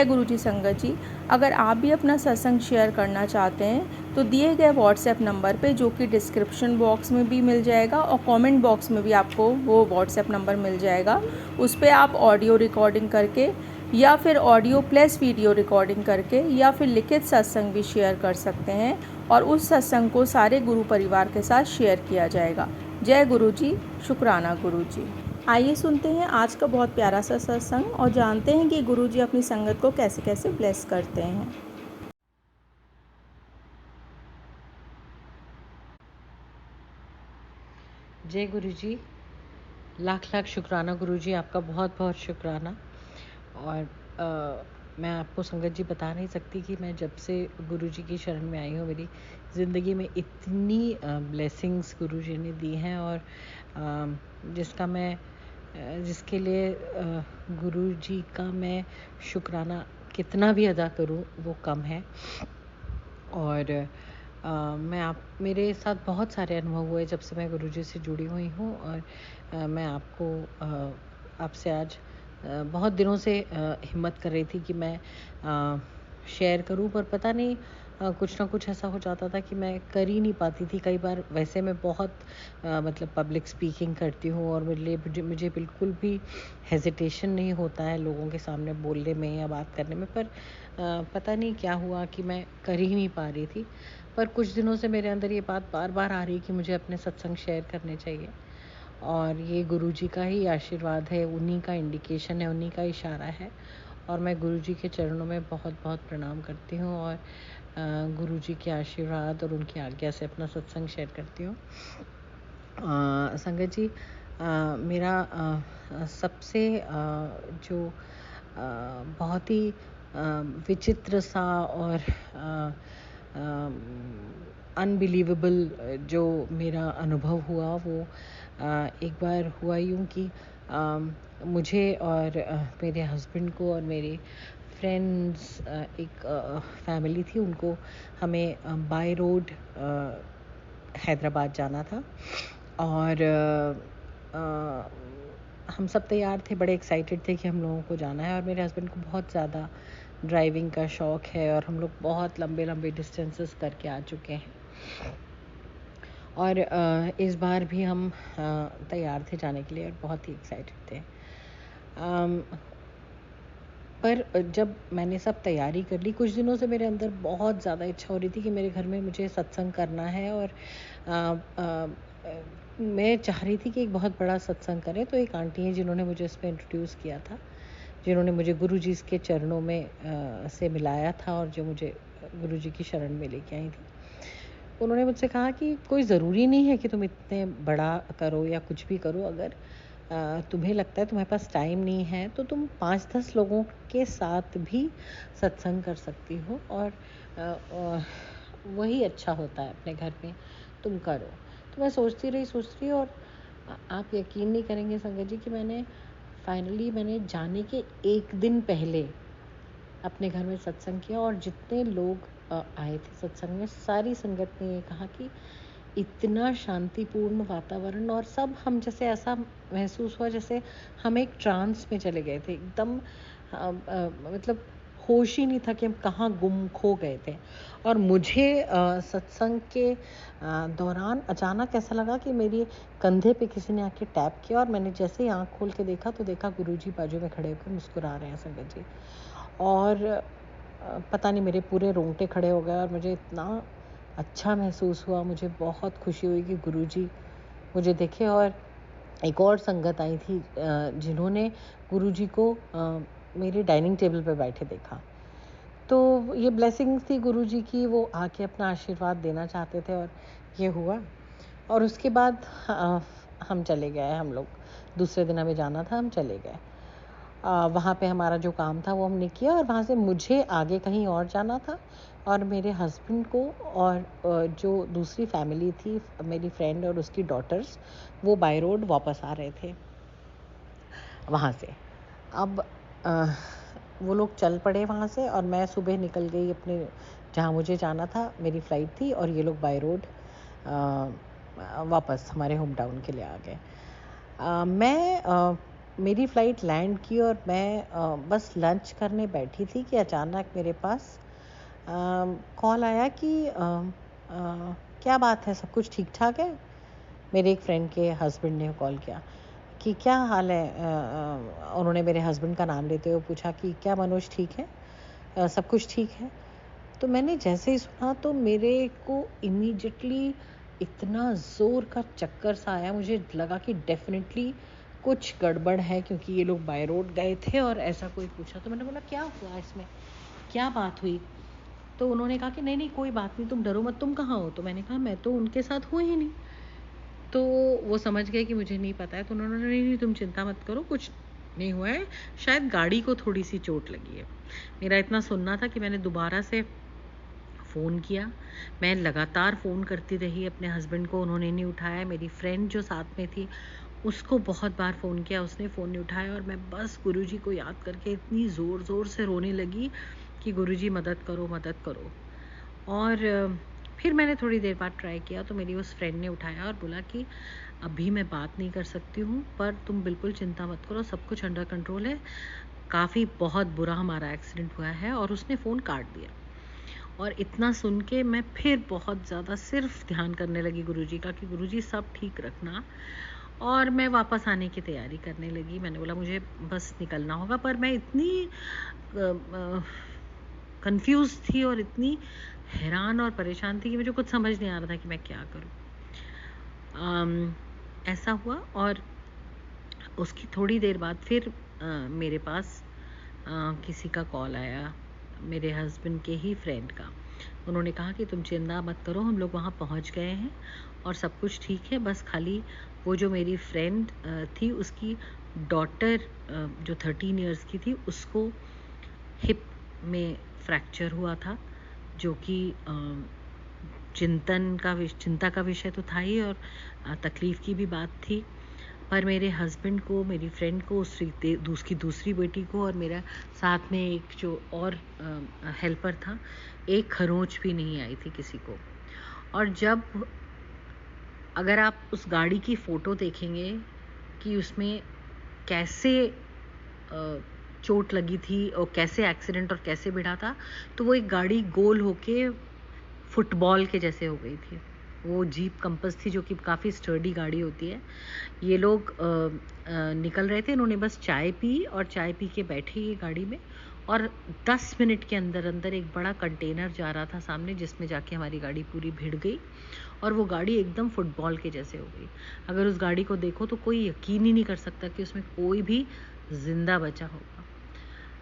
जय गुरु जी संगत जी। अगर आप भी अपना सत्संग शेयर करना चाहते हैं तो दिए गए व्हाट्सएप नंबर पे, जो कि डिस्क्रिप्शन बॉक्स में भी मिल जाएगा और कमेंट बॉक्स में भी आपको वो व्हाट्सएप नंबर मिल जाएगा, उस पर आप ऑडियो रिकॉर्डिंग करके या फिर ऑडियो प्लस वीडियो रिकॉर्डिंग करके या फिर लिखित सत्संग भी शेयर कर सकते हैं और उस सत्संग को सारे गुरु परिवार के साथ शेयर किया जाएगा। जय गुरु जी, शुक्राना गुरु जी। आइए सुनते हैं आज का बहुत प्यारा सा सत्संग और जानते हैं कि गुरु जी अपनी संगत को कैसे कैसे ब्लेस करते हैं। जय गुरु जी, लाख लाख शुक्राना गुरु जी, आपका बहुत बहुत शुक्राना। और मैं आपको संगत जी बता नहीं सकती कि मैं जब से गुरु जी की शरण में आई हूँ, मेरी ज़िंदगी में इतनी ब्लेसिंग्स गुरु जी ने दी हैं और जिसके लिए गुरु जी का मैं शुक्राना कितना भी अदा करूँ वो कम है। और मेरे साथ बहुत सारे अनुभव हुए जब से मैं गुरुजी से जुड़ी हुई हूँ। और मैं आपसे आज बहुत दिनों से हिम्मत कर रही थी कि मैं शेयर करूँ, पर पता नहीं कुछ ना कुछ ऐसा हो जाता था कि मैं कर ही नहीं पाती थी। कई बार वैसे मैं बहुत मतलब पब्लिक स्पीकिंग करती हूँ और मुझे बिल्कुल भी हेजिटेशन नहीं होता है लोगों के सामने बोलने में या बात करने में, पर पता नहीं क्या हुआ कि मैं कर ही नहीं पा रही थी। पर कुछ दिनों से मेरे अंदर ये बात बार बार आ रही कि मुझे अपने सत्संग शेयर करने चाहिए और ये गुरुजी का ही आशीर्वाद है, उन्हीं का इंडिकेशन है, उन्हीं का इशारा है। और मैं गुरुजी के चरणों में बहुत बहुत प्रणाम करती हूँ और गुरुजी के आशीर्वाद और उनकी आज्ञा से अपना सत्संग शेयर करती हूँ। संगत जी, मेरा सबसे जो बहुत ही विचित्र सा और अनबिलीवेबल जो मेरा अनुभव हुआ वो एक बार हुआ यूँ कि मुझे और मेरे हस्बैंड को और मेरे फ्रेंड्स, एक फैमिली थी, उनको हमें बाय रोड हैदराबाद जाना था। और हम सब तैयार थे, बड़े एक्साइटेड थे कि हम लोगों को जाना है। और मेरे हस्बैंड को बहुत ज़्यादा ड्राइविंग का शौक़ है और हम लोग बहुत लंबे लंबे डिस्टेंसेस करके आ चुके हैं। और इस बार भी हम तैयार थे जाने के लिए और बहुत ही एक्साइटेड थे। पर जब मैंने सब तैयारी कर ली, कुछ दिनों से मेरे अंदर बहुत ज़्यादा इच्छा हो रही थी कि मेरे घर में मुझे सत्संग करना है। और मैं चाह रही थी कि एक बहुत बड़ा सत्संग करें। तो एक आंटी है जिन्होंने मुझे इस पर इंट्रोड्यूस किया था, जिन्होंने मुझे गुरुजी के चरणों में से मिलाया था और जो मुझे गुरुजी की शरण में लेके आई थी। उन्होंने मुझसे कहा कि कोई ज़रूरी नहीं है कि तुम इतने बड़ा करो या कुछ भी करो। अगर तुम्हें लगता है तुम्हारे पास टाइम नहीं है तो तुम 5-10 लोगों के साथ भी सत्संग कर सकती हो और वही अच्छा होता है, अपने घर में तुम करो। तो मैं सोचती रही और आप यकीन नहीं करेंगे संगत जी कि मैंने जाने के एक दिन पहले अपने घर में सत्संग किया। और जितने लोग आए थे सत्संग में, सारी संगत ने ये कहा कि इतना शांतिपूर्ण वातावरण, और सब हम जैसे ऐसा महसूस हुआ जैसे हम एक ट्रांस में चले गए थे एकदम। मतलब होश ही नहीं था कि हम कहाँ गुम खो गए थे। और मुझे सत्संग के दौरान अचानक ऐसा लगा कि मेरे कंधे पे किसी ने आके टैप किया और मैंने जैसे ही आँख खोल के देखा तो देखा गुरुजी बाजू में खड़े होकर मुस्कुरा रहे हैं संगत जी। और पता नहीं मेरे पूरे रोंगटे खड़े हो गए और मुझे इतना अच्छा महसूस हुआ, मुझे बहुत खुशी हुई कि गुरुजी मुझे देखे। और एक और संगत आई थी जिन्होंने गुरुजी को मेरे डाइनिंग टेबल पर बैठे देखा। तो ये ब्लेसिंग्स थी गुरुजी की, वो आके अपना आशीर्वाद देना चाहते थे और ये हुआ। और उसके बाद हम चले गए, हम लोग दूसरे दिन हमें जाना था, हम चले गए। वहाँ पे हमारा जो काम था वो हमने किया और वहाँ से मुझे आगे कहीं और जाना था और मेरे हस्बैंड को और जो दूसरी फैमिली थी, मेरी फ्रेंड और उसकी डॉटर्स, वो बाय रोड वापस आ रहे थे वहाँ से। अब वो लोग चल पड़े वहाँ से और मैं सुबह निकल गई अपने जहाँ मुझे जाना था, मेरी फ़्लाइट थी, और ये लोग बाय रोड वापस हमारे होम टाउन के लिए आ गए। मेरी फ़्लाइट लैंड की और मैं बस लंच करने बैठी थी कि अचानक मेरे पास कॉल आया कि क्या बात है, सब कुछ ठीक-ठाक है? मेरे एक फ्रेंड के हस्बैंड ने कॉल किया कि क्या हाल है? उन्होंने मेरे हस्बैंड का नाम लेते हुए पूछा कि क्या मनोज ठीक है? सब कुछ ठीक है? तो मैंने जैसे ही सुना तो मेरे को इमीडिएटली इतना ज़ोर का चक्कर सा आया, मुझे लगा कि डेफ़िनेटली कुछ गड़बड़ है, क्योंकि ये लोग बाय रोड गए थे और ऐसा कोई पूछा। तो मैंने बोला क्या हुआ इसमें? क्या बात हुई? तो उन्होंने कहा कि नहीं कोई बात नहीं, तुम डरो मत, तुम कहाँ हो? तो मैंने कहा मैं तो उनके साथ हूँ ही नहीं। तो वो समझ गए कि मुझे नहीं पता है, तो उन्होंने नहीं तुम चिंता मत करो, कुछ नहीं हुआ है, शायद गाड़ी को थोड़ी सी चोट लगी है। मेरा इतना सुनना था कि मैंने दोबारा से फ़ोन किया। मैं लगातार फ़ोन करती रही अपने हस्बैंड को, उन्होंने नहीं उठाया। मेरी फ्रेंड जो साथ में थी उसको बहुत बार फ़ोन किया, उसने फ़ोन नहीं उठाया, और मैं बस गुरुजी को याद करके इतनी ज़ोर-ज़ोर से रोने लगी कि गुरुजी मदद करो, मदद करो। और फिर मैंने थोड़ी देर बाद ट्राई किया तो मेरी उस फ्रेंड ने उठाया और बोला कि अभी मैं बात नहीं कर सकती हूँ, पर तुम बिल्कुल चिंता मत करो, सब कुछ अंडर कंट्रोल है। काफ़ी बहुत बुरा हमारा एक्सीडेंट हुआ है, और उसने फ़ोन काट दिया। और इतना सुन के मैं फिर बहुत ज़्यादा सिर्फ ध्यान करने लगी गुरुजी का कि गुरुजी सब ठीक रखना, और मैं वापस आने की तैयारी करने लगी। मैंने बोला मुझे बस निकलना होगा, पर मैं इतनी कंफ्यूज थी और इतनी हैरान और परेशान थी कि मुझे कुछ समझ नहीं आ रहा था कि मैं क्या करूं। ऐसा हुआ, और उसकी थोड़ी देर बाद फिर मेरे पास किसी का कॉल आया, मेरे हस्बैंड के ही फ्रेंड का। उन्होंने कहा कि तुम चिंता मत करो, हम लोग वहाँ पहुँच गए हैं और सब कुछ ठीक है, बस खाली वो जो मेरी फ्रेंड थी उसकी डॉटर जो 13 इयर्स की थी, उसको हिप में फ्रैक्चर हुआ था, जो कि चिंता का विषय तो था ही, और तकलीफ़ की भी बात थी। पर मेरे हस्बैंड को, मेरी फ्रेंड को, उसकी दूसरी बेटी को, और मेरा साथ में एक जो और हेल्पर था, एक खरोंच भी नहीं आई थी किसी को। और जब अगर आप उस गाड़ी की फ़ोटो देखेंगे कि उसमें कैसे चोट लगी थी और कैसे एक्सीडेंट और कैसे भिड़ा था, तो वो एक गाड़ी गोल होके फुटबॉल के जैसे हो गई थी। वो जीप कंपस थी, जो कि काफ़ी स्टर्डी गाड़ी होती है। ये लोग निकल रहे थे, इन्होंने बस चाय पी और चाय पी के बैठे ये गाड़ी में, और 10 मिनट के अंदर अंदर एक बड़ा कंटेनर जा रहा था सामने, जिसमें जाके हमारी गाड़ी पूरी भिड़ गई, और वो गाड़ी एकदम फुटबॉल के जैसे हो गई। अगर उस गाड़ी को देखो तो कोई यकीन ही नहीं कर सकता कि उसमें कोई भी ज़िंदा बचा होगा।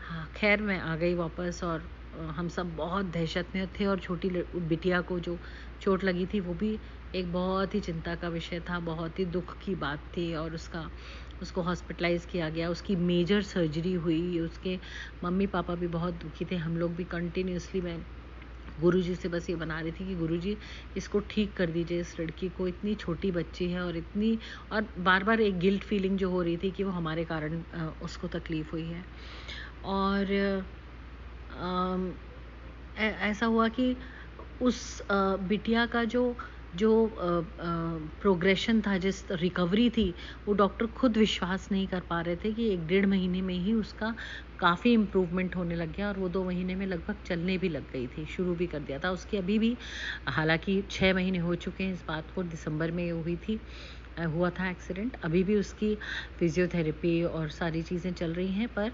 हाँ, खैर मैं आ गई वापस, और हम सब बहुत दहशत में थे, और छोटी बिटिया को जो चोट लगी थी वो भी एक बहुत ही चिंता का विषय था, बहुत ही दुख की बात थी, और उसको हॉस्पिटलाइज़ किया गया, उसकी मेजर सर्जरी हुई, उसके मम्मी पापा भी बहुत दुखी थे। हम लोग भी कंटिन्यूसली, मैं गुरुजी से बस ये बना रही थी कि गुरुजी इसको ठीक कर दीजिए, इस लड़की को, इतनी छोटी बच्ची है, और बार बार एक गिल्ट फीलिंग जो हो रही थी कि वो हमारे कारण उसको तकलीफ़ हुई है। और ऐसा हुआ कि उस बिटिया का जो जो प्रोग्रेशन था, जिस रिकवरी थी, वो डॉक्टर खुद विश्वास नहीं कर पा रहे थे कि 1 डेढ़ महीने में ही उसका काफ़ी इम्प्रूवमेंट होने लग गया, और वो 2 महीने में लगभग चलने भी लग गई थी, शुरू भी कर दिया था उसकी। अभी भी, हालांकि 6 महीने हो चुके हैं इस बात को, दिसंबर में हुआ था एक्सीडेंट, अभी भी उसकी फिजियोथेरेपी और सारी चीज़ें चल रही हैं, पर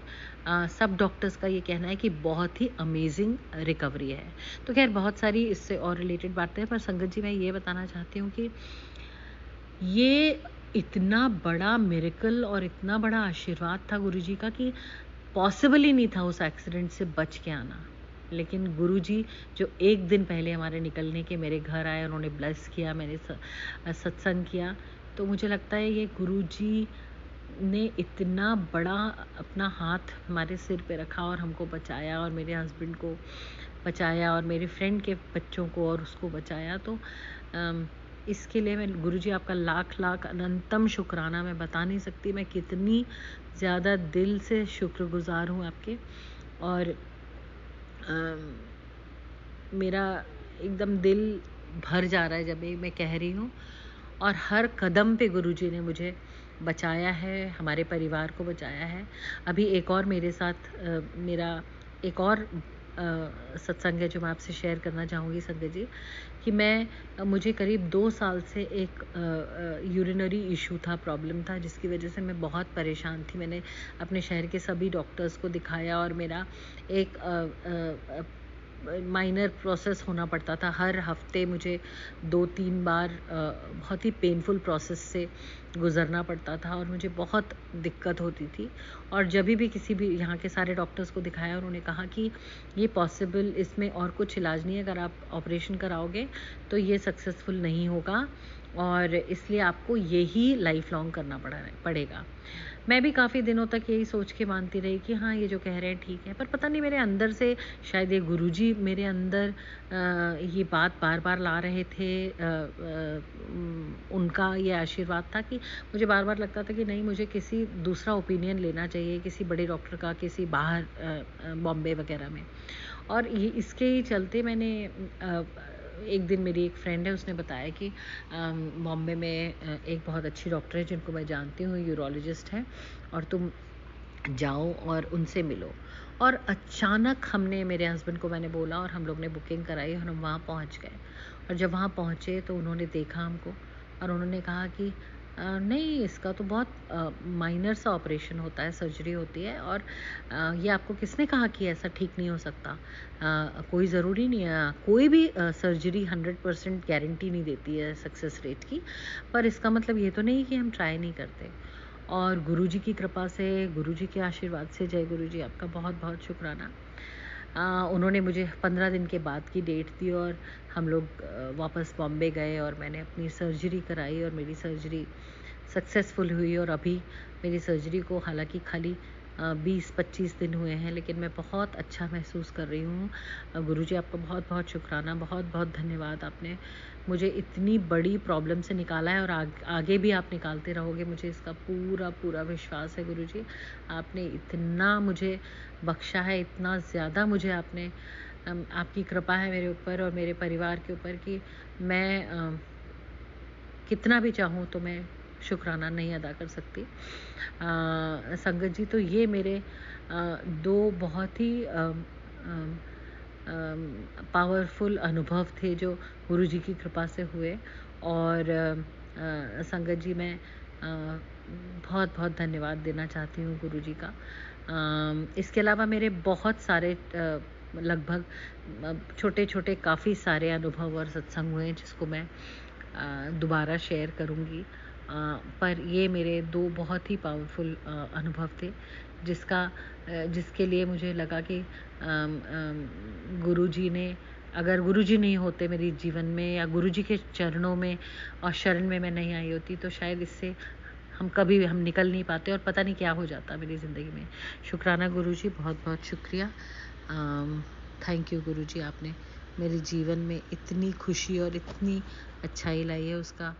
सब डॉक्टर्स का ये कहना है कि बहुत ही अमेजिंग रिकवरी है। तो खैर बहुत सारी इससे और रिलेटेड बातें हैं, पर संगत जी मैं ये बताना चाहती हूँ कि ये इतना बड़ा मिरेकल और इतना बड़ा आशीर्वाद था गुरुजी का कि पॉसिबल ही नहीं था उस एक्सीडेंट से बच के आना। लेकिन गुरुजी जो एक दिन पहले हमारे निकलने के मेरे घर आए, उन्होंने ब्लेस किया, मैंने सत्संग किया, तो मुझे लगता है ये गुरुजी ने इतना बड़ा अपना हाथ हमारे सिर पे रखा और हमको बचाया, और मेरे हस्बैंड को बचाया, और मेरे फ्रेंड के बच्चों को और उसको बचाया। तो इसके लिए मैं गुरुजी आपका लाख लाख अनंतम शुक्राना मैं बता नहीं सकती, मैं कितनी ज़्यादा दिल से शुक्रगुजार हूँ आपके। और मेरा एकदम दिल भर जा रहा है जब मैं कह रही हूँ, और हर कदम पे गुरुजी ने मुझे बचाया है, हमारे परिवार को बचाया है। अभी एक और मेरे साथ मेरा एक और सत्संग है जो मैं आपसे शेयर करना चाहूँगी संगत जी, कि मुझे करीब 2 साल से एक यूरिनरी इशू था, प्रॉब्लम था, जिसकी वजह से मैं बहुत परेशान थी। मैंने अपने शहर के सभी डॉक्टर्स को दिखाया और मेरा एक माइनर प्रोसेस होना पड़ता था। हर हफ्ते मुझे 2-3 बार बहुत ही पेनफुल प्रोसेस से गुज़रना पड़ता था और मुझे बहुत दिक्कत होती थी। और जब भी किसी भी यहाँ के सारे डॉक्टर्स को दिखाया, उन्होंने कहा कि ये पॉसिबल, इसमें और कुछ इलाज नहीं है, अगर आप ऑपरेशन कराओगे तो ये सक्सेसफुल नहीं होगा और इसलिए आपको यही लाइफ लॉन्ग करना पड़ेगा। मैं भी काफ़ी दिनों तक यही सोच के मानती रही कि हाँ, ये जो कह रहे हैं ठीक है, पर पता नहीं मेरे अंदर से शायद ये गुरुजी मेरे अंदर ये बात बार-बार ला रहे थे। उनका ये आशीर्वाद था कि मुझे बार-बार लगता था कि नहीं, मुझे किसी दूसरा ओपिनियन लेना चाहिए, किसी बड़े डॉक्टर का, किसी बाहर बॉम्बे वगैरह में। और ये इसके ही चलते मैंने एक दिन मेरी एक फ्रेंड है, उसने बताया कि बॉम्बे में एक बहुत अच्छी डॉक्टर है जिनको मैं जानती हूँ, यूरोलॉजिस्ट हैं, और तुम जाओ और उनसे मिलो। और अचानक मेरे हस्बैंड को मैंने बोला और हम लोग ने बुकिंग कराई और हम वहाँ पहुँच गए। और जब वहाँ पहुँचे तो उन्होंने देखा हमको और उन्होंने कहा कि नहीं, इसका तो बहुत माइनर सा ऑपरेशन होता है, सर्जरी होती है, और ये आपको किसने कहा कि ऐसा ठीक नहीं हो सकता? कोई ज़रूरी नहीं है, कोई भी सर्जरी 100% गारंटी नहीं देती है सक्सेस रेट की, पर इसका मतलब ये तो नहीं कि हम ट्राई नहीं करते। और गुरुजी की कृपा से, गुरुजी के आशीर्वाद से, जय गुरुजी, आपका बहुत बहुत शुक्राना। उन्होंने मुझे 15 दिन के बाद की डेट दी और हम लोग वापस बॉम्बे गए और मैंने अपनी सर्जरी कराई और मेरी सर्जरी सक्सेसफुल हुई। और अभी मेरी सर्जरी को हालांकि खाली 20-25 दिन हुए हैं, लेकिन मैं बहुत अच्छा महसूस कर रही हूँ। गुरुजी, आपका बहुत बहुत शुक्राना, बहुत बहुत धन्यवाद। आपने मुझे इतनी बड़ी प्रॉब्लम से निकाला है और आगे भी आप निकालते रहोगे, मुझे इसका पूरा पूरा विश्वास है। गुरुजी, आपने इतना मुझे बख्शा है, इतना ज़्यादा मुझे आपने आपकी कृपा है मेरे ऊपर और मेरे परिवार के ऊपर कि मैं कितना भी चाहूँ तो मैं शुक्राना नहीं अदा कर सकती। संगत जी, तो ये मेरे 2 बहुत ही पावरफुल अनुभव थे जो गुरुजी की कृपा से हुए। और संगत जी, मैं बहुत बहुत धन्यवाद देना चाहती हूँ गुरुजी का। इसके अलावा मेरे बहुत सारे लगभग छोटे-छोटे काफ़ी सारे अनुभव और सत्संग हुए जिसको मैं दोबारा शेयर करूँगी। पर ये मेरे 2 बहुत ही पावरफुल अनुभव थे जिसके लिए मुझे लगा कि गुरुजी ने, अगर गुरुजी नहीं होते मेरे जीवन में या गुरुजी के चरणों में और शरण में मैं नहीं आई होती तो शायद इससे हम निकल नहीं पाते और पता नहीं क्या हो जाता मेरी ज़िंदगी में। शुक्राना गुरुजी, बहुत बहुत शुक्रिया। थैंक यू गुरुजी, आपने मेरे जीवन में इतनी खुशी और इतनी अच्छाई लाई है, उसका